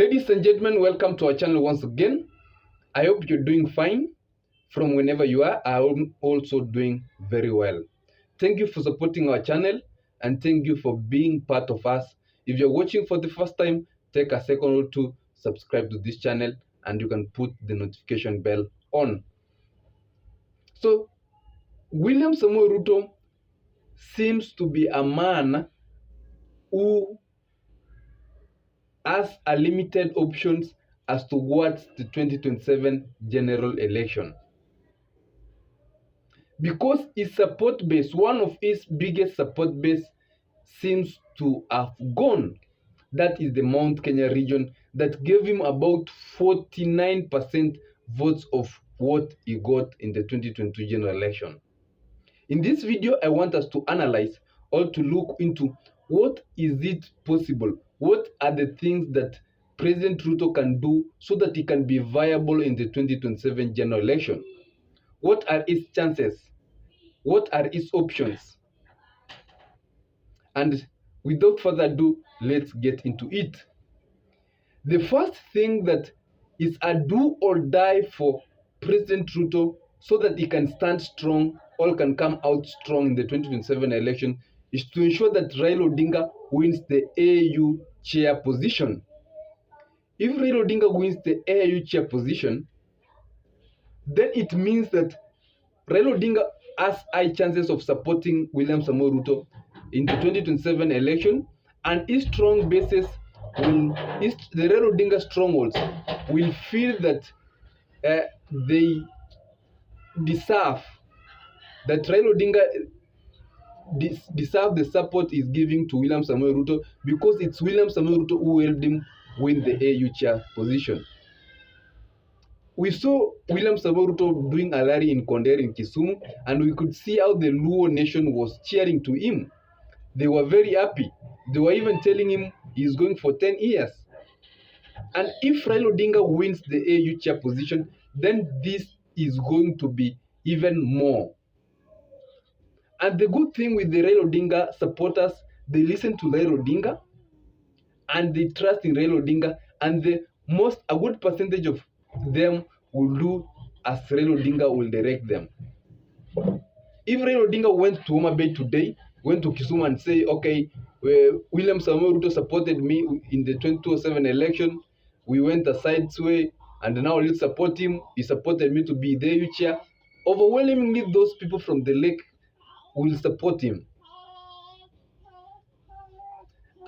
Ladies and gentlemen, welcome to our channel once again. I hope you're doing fine from whenever you are. I'm also doing very well. Thank you for supporting our channel and thank you for being part of us. If you're watching for the first time, take a second or two, subscribe to this channel, and you can put the notification bell on. So, William Samoei Ruto seems to be a man who has a limited options as towards the 2027 general election. Because his support base, one of his biggest support base, seems to have gone. That is the Mount Kenya region that gave him about 49% votes of what he got in the 2022 general election. In this video, I want us to analyze or to look into what is it possible, what are the things that President Ruto can do so that he can be viable in the 2027 general election. What are his chances? What are his options? And without further ado, let's get into it. The first thing that is a do or die for President Ruto so that he can stand strong or can come out strong in the 2027 election is to ensure that Raila Odinga wins the AU chair position. If Raila Odinga wins the AU chair position, then it means that Raila Odinga has high chances of supporting William Samoei Ruto in the 2027 election, and his strong bases the Raila Odinga strongholds will feel that they deserve that Raila Odinga deserve the support is giving to William Samoei Ruto, because it's William Samoei Ruto who helped him win the AU chair position. We saw William Samoei Ruto doing a rally in Kondere in Kisumu, and we could see how the Luo nation was cheering to him. They were very happy. They were even telling him he's going for 10 years. And if Raila Odinga wins the AU chair position, then this is going to be even more. And the good thing with the Raila Odinga supporters, they listen to Raila Odinga and they trust in Raila Odinga, and a good percentage of them will do as Raila Odinga will direct them. If Raila Odinga went to Homa Bay today, went to Kisumu and say, okay, William Samoei Ruto supported me in the 2007 election, we went a sideway, and now let's support him. He supported me to be the AU chair. Overwhelmingly, those people from the lake will support him.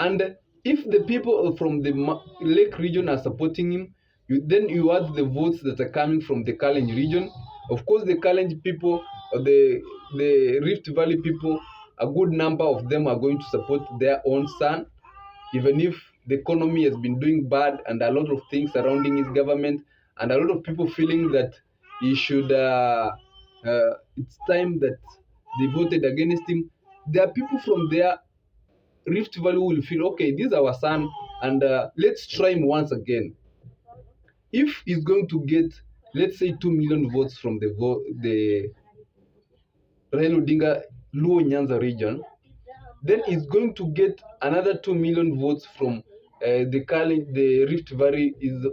And if the people from the lake region are supporting him, then you add the votes that are coming from the Kalenjin region. Of course, the Kalenjin people, or the Rift Valley people, a good number of them are going to support their own son, even if the economy has been doing bad and a lot of things surrounding his government, and a lot of people feeling that he should, it's time that they voted against him. There are people from there Rift Valley will feel, okay, this is our son, and let's try him once again. If he's going to get, let's say, 2 million votes from the Raila Odinga Luo Nyanza region, then he's going to get another 2 million votes from the Rift Valley is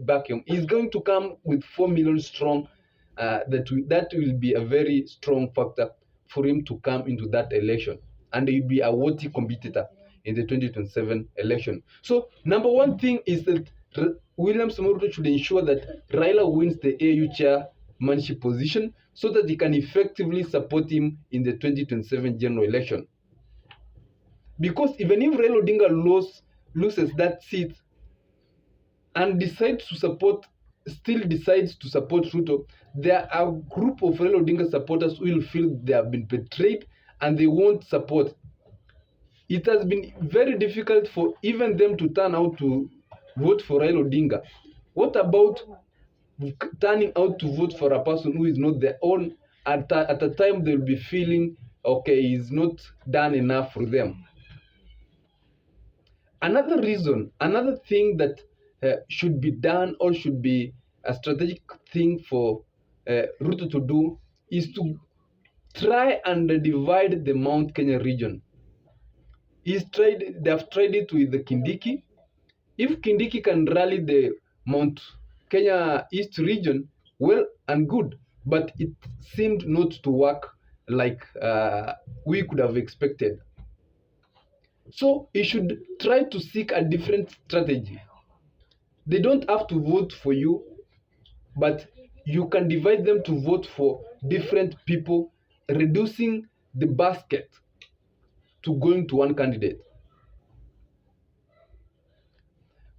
back home. He's going to come with 4 million strong. That will be a very strong factor for him to come into that election, and he will be a worthy competitor in the 2027 election. So, number one thing is that William Samoei Ruto should ensure that Raila wins the AU chairmanship position so that he can effectively support him in the 2027 general election. Because even if Raila Odinga loses that seat and decides to support Ruto, there are a group of Raila Odinga supporters who will feel they have been betrayed and they won't support. It has been very difficult for even them to turn out to vote for Raila Odinga. What about turning out to vote for a person who is not their own? At a time they'll be feeling, okay, he's not done enough for them. Another thing that should be done, or should be a strategic thing for Ruto to do, is to try and divide the Mount Kenya region. They have tried it with the Kindiki. If Kindiki can rally the Mount Kenya East region, well and good, but it seemed not to work like we could have expected. So he should try to seek a different strategy. They don't have to vote for you, but you can divide them to vote for different people, reducing the basket to going to one candidate.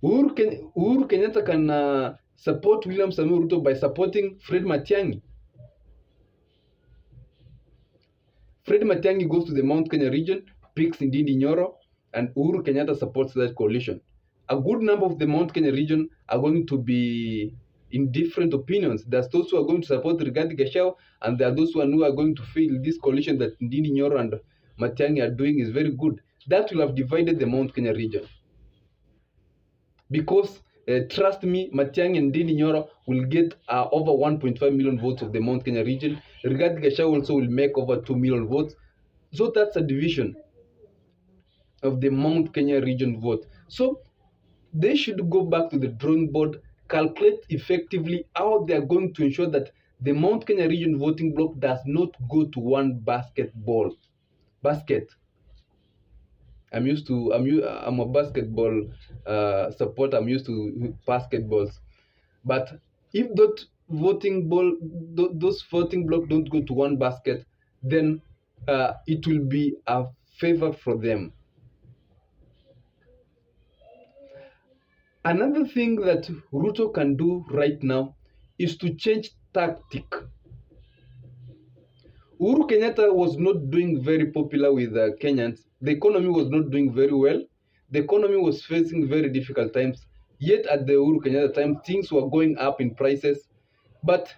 Uhuru Kenyatta can support William Samoei Ruto by supporting Fred Matiang'i. Fred Matiang'i goes to the Mount Kenya region, picks Ndindi Nyoro, and Uhuru Kenyatta supports that coalition. A good number of the Mount Kenya region are going to be in different opinions. There's those who are going to support Rigathi Gachagua, and there are those who are going to feel this coalition that Ndindi Nyoro and Matiang'i are doing is very good. That will have divided the Mount Kenya region. Because trust me, Matiang'i and Ndindi Nyoro will get over 1.5 million votes of the Mount Kenya region. Rigathi Gachagua also will make over 2 million votes. So that's a division of the Mount Kenya region vote. So they should go back to the drawing board, calculate effectively how they are going to ensure that the Mount Kenya region voting block does not go to one basket. I'm a basketball supporter. I'm used to basketballs. But if those voting block don't go to one basket, then it will be a favor for them. Another thing that Ruto can do right now is to change tactic. Uhuru Kenyatta was not doing very popular with Kenyans. The economy was not doing very well. The economy was facing very difficult times. Yet at the Uhuru Kenyatta time, things were going up in prices. But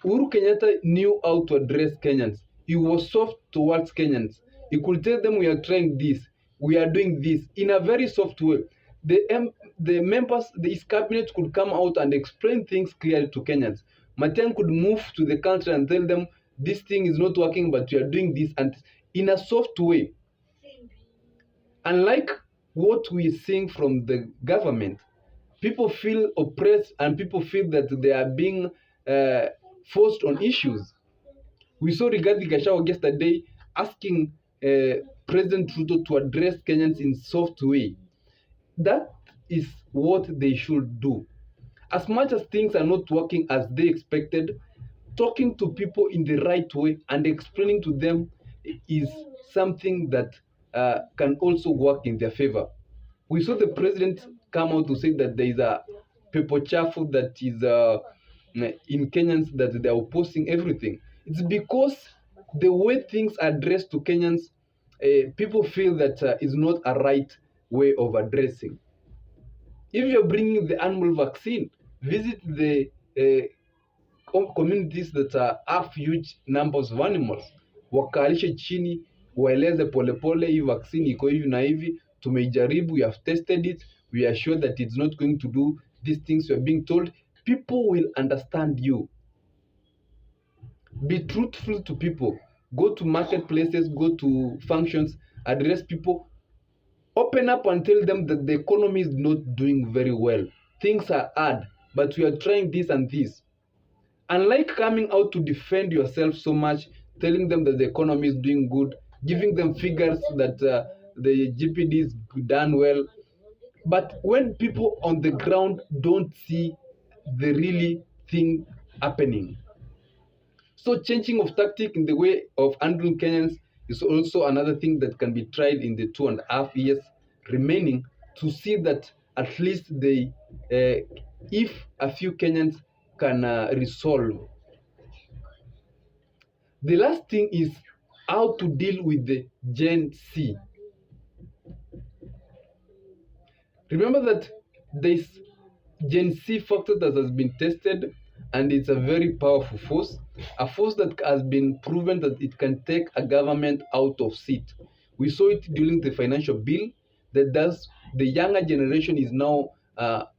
Uhuru Kenyatta knew how to address Kenyans. He was soft towards Kenyans. He could tell them, we are trying this, we are doing this, in a very soft way. The members, his cabinet could come out and explain things clearly to Kenyans. Matiang'i could move to the country and tell them, this thing is not working, but we are doing this, and in a soft way. Unlike what we are seeing from the government, people feel oppressed and people feel that they are being forced on issues. We saw Rigathi Gachagua yesterday asking President Ruto to address Kenyans in soft way. That is what they should do. As much as things are not working as they expected, talking to people in the right way and explaining to them is something that can also work in their favor. We saw the president come out to say that there is a people chafu that is in Kenyans, that they are opposing everything. It's because the way things are addressed to Kenyans, people feel that is not a right way of addressing. If you're bringing the animal vaccine, visit the communities that have huge numbers of animals, wakalishe chini, waeleze polepole, hii vaccine iko hivi na hivi, tumeijaribu, we have tested it, we are sure that it's not going to do these things we are being told. People will understand you. Be truthful to people. Go to marketplaces, go to functions, address people. Open up and tell them that the economy is not doing very well. Things are hard, but we are trying this and this. Unlike coming out to defend yourself so much, telling them that the economy is doing good, giving them figures that the GPD is done well. But when people on the ground don't see the really thing happening. So changing of tactic in the way of handling Kenyans is also another thing that can be tried in the 2.5 years remaining, to see that at least they, if a few Kenyans can resolve. The last thing is how to deal with the Gen Z. Remember that this Gen Z factor that has been tested, and it's a very powerful force, a force that has been proven that it can take a government out of seat. We saw it during the financial bill, that the younger generation is now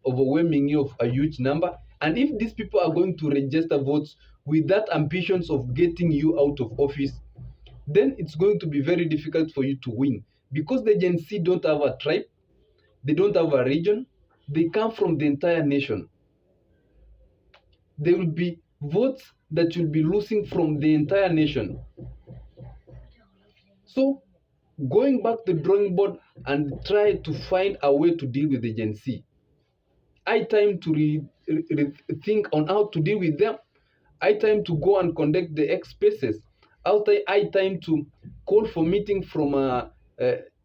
overwhelming you of a huge number. And if these people are going to register votes with that ambitions of getting you out of office, then it's going to be very difficult for you to win, because the Gen Z don't have a tribe, they don't have a region, they come from the entire nation. There will be votes that will be losing from the entire nation. So going back to the drawing board and try to find a way to deal with the Gen Z. I time to think on how to deal with them. I time to go and conduct the X spaces. I time to call for meeting from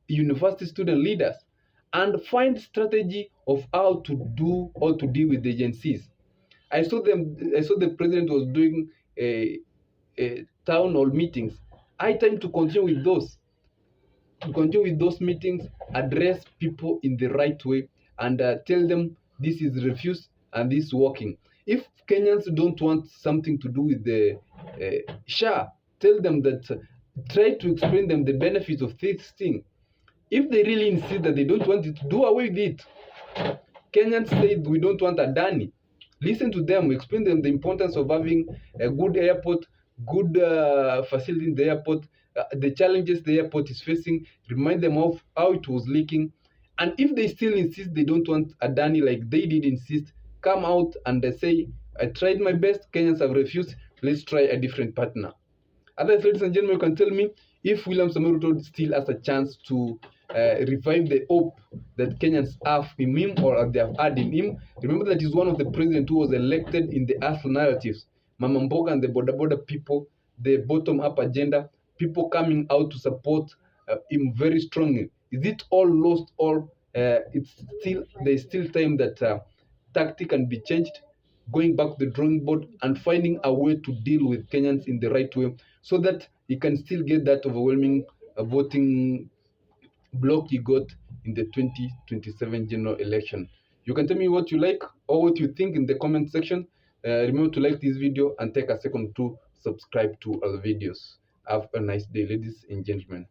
university student leaders and find strategy of how to do or to deal with the Gen Zs. I saw the president was doing a town hall meetings. I time to continue with those meetings, address people in the right way, and tell them this is refused and this is working. If Kenyans don't want something to do with the SHA, tell them that, try to explain them the benefits of this thing. If they really insist that they don't want it, do away with it. Kenyans said we don't want a Dani. Listen to them, explain them the importance of having a good airport, good facility in the airport, the challenges the airport is facing, remind them of how it was leaking. And if they still insist they don't want a Dani like they did insist, come out and say, I tried my best, Kenyans have refused, let's try a different partner. Otherwise, ladies and gentlemen, you can tell me if William Samoei Ruto still has a chance to revive the hope that Kenyans have in him or they have had in him. Remember that he's one of the presidents who was elected in the Earth narratives. Mama Mboga and the border people, the bottom-up agenda, people coming out to support him very strongly. Is it all lost or there's still time that tactic can be changed, going back to the drawing board and finding a way to deal with Kenyans in the right way so that he can still get that overwhelming voting block he got in the 2027 general election. You can tell me what you like or what you think in the comment section. Remember to like this video and take a second to subscribe to other videos. Have a nice day, ladies and gentlemen.